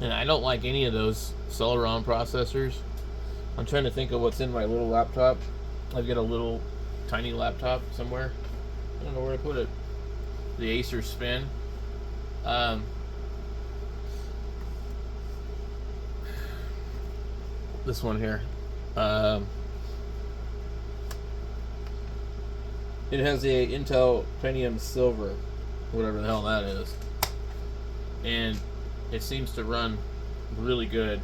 And I don't like any of those Celeron processors. I'm trying to think of what's in my little laptop. I've got a little tiny laptop somewhere. I don't know where to put it. The Acer Spin. Um, this one here. It has a Intel Pentium Silver, whatever the hell that is, and it seems to run really good.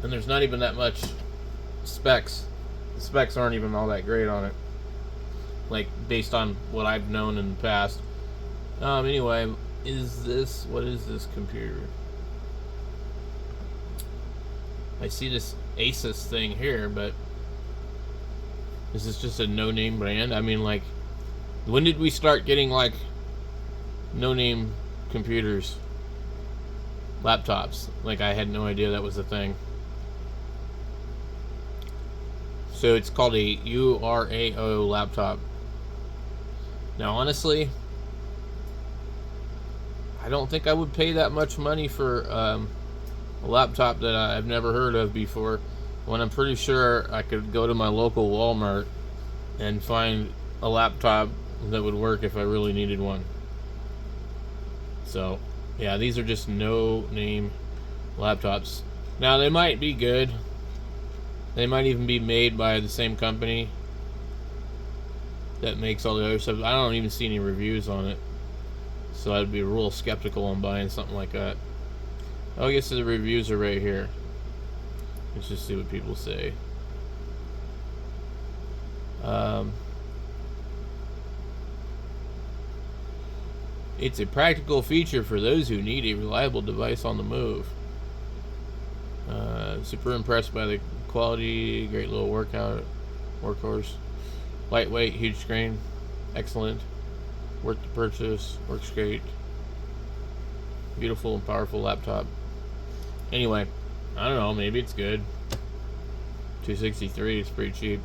And there's not even that much specs. The specs aren't even all that great on it, like based on what I've known in the past. Anyway, what is this computer? I see this Asus thing here, but is this just a no-name brand? I mean, like, when did we start getting like no-name computers, laptops? Like, I had no idea that was a thing. So it's called a URAO laptop. Now, honestly, I don't think I would pay that much money for a laptop that I've never heard of before, when I'm pretty sure I could go to my local Walmart and find a laptop that would work if I really needed one. So, yeah, these are just no-name laptops. Now, they might be good. They might even be made by the same company that makes all the other stuff. I don't even see any reviews on it, so I'd be real skeptical on buying something like that. Oh, I guess the reviews are right here. Let's just see what people say. It's a practical feature for those who need a reliable device on the move. Super impressed by the quality. Great little workhorse. Lightweight, huge screen. Excellent. Worth the purchase. Works great. Beautiful and powerful laptop. Anyway, I don't know, maybe it's good. $263 is pretty cheap.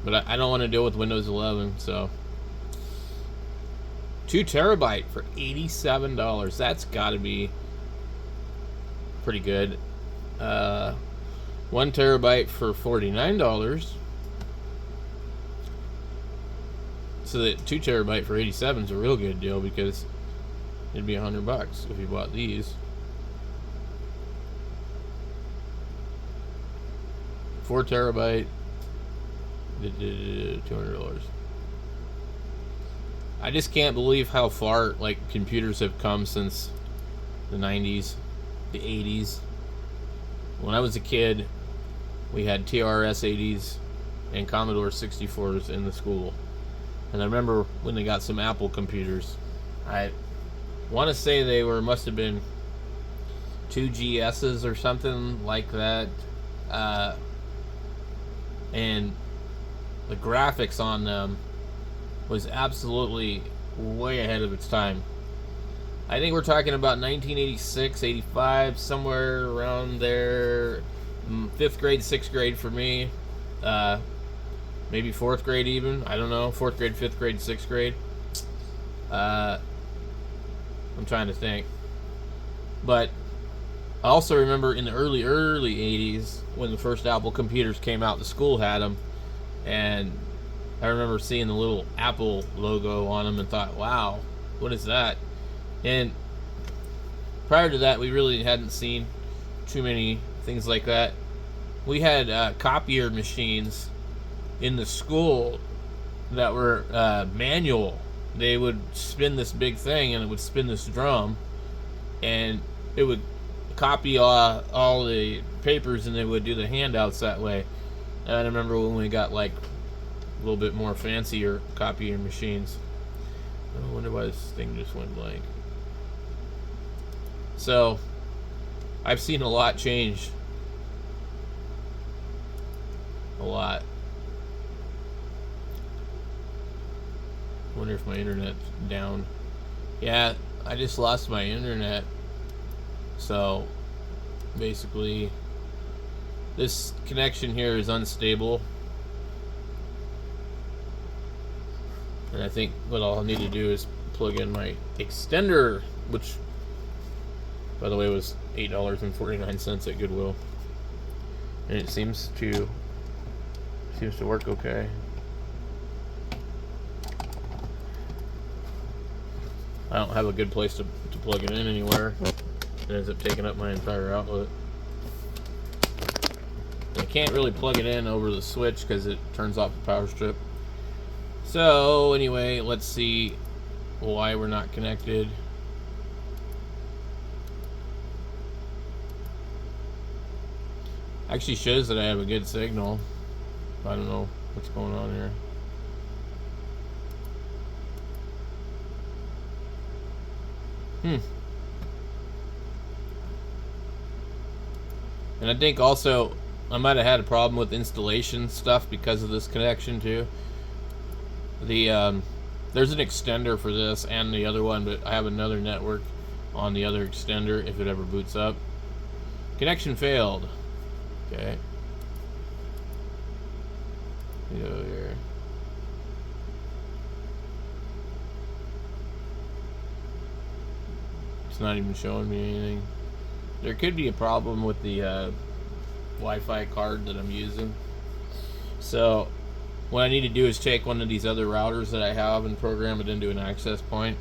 But I don't want to deal with Windows 11, so 2 terabyte for $87. That's got to be pretty good. 1 terabyte for $49. So that 2 terabyte for $87 is a real good deal, because it'd be $100 if you bought these. 4 terabyte, $200. I just can't believe how far like computers have come since the 90s, the 80s. When I was a kid, we had TRS-80s and Commodore 64s in the school. And I remember when they got some Apple computers. I want to say they must have been 2GSs or something like that. And the graphics on them was absolutely way ahead of its time. I think we're talking about 1986, 85, somewhere around there. 5th grade, 6th grade for me. Maybe 4th grade even. I don't know. 4th grade, 5th grade, 6th grade. I'm trying to think. But I also remember in the early 80s, when the first Apple computers came out, the school had them. And I remember seeing the little Apple logo on them and thought, wow, what is that? And prior to that, we really hadn't seen too many things like that. We had copier machines in the school that were manual. They would spin this big thing, and it would spin this drum, and it would copy all the papers, and they would do the handouts that way. And I remember when we got like a little bit more fancier copier machines. I wonder why this thing just went blank. So I've seen a lot change. A lot. Wonder if my internet's down. Yeah, I just lost my internet. So basically this connection here is unstable. And I think what I'll need to do is plug in my extender, which, by the way, was $8.49 at Goodwill, and it seems to work okay. I don't have a good place to plug it in anywhere. It ends up taking up my entire outlet. I can't really plug it in over the switch because it turns off the power strip. So anyway, let's see why we're not connected. Actually shows that I have a good signal. I don't know what's going on here. And I think also I might have had a problem with installation stuff because of this connection too. There's an extender for this and the other one, but I have another network on the other extender if it ever boots up. Connection failed. Okay. Go here. It's not even showing me anything. There could be a problem with the Wi-Fi card that I'm using. So what I need to do is take one of these other routers that I have and program it into an access point.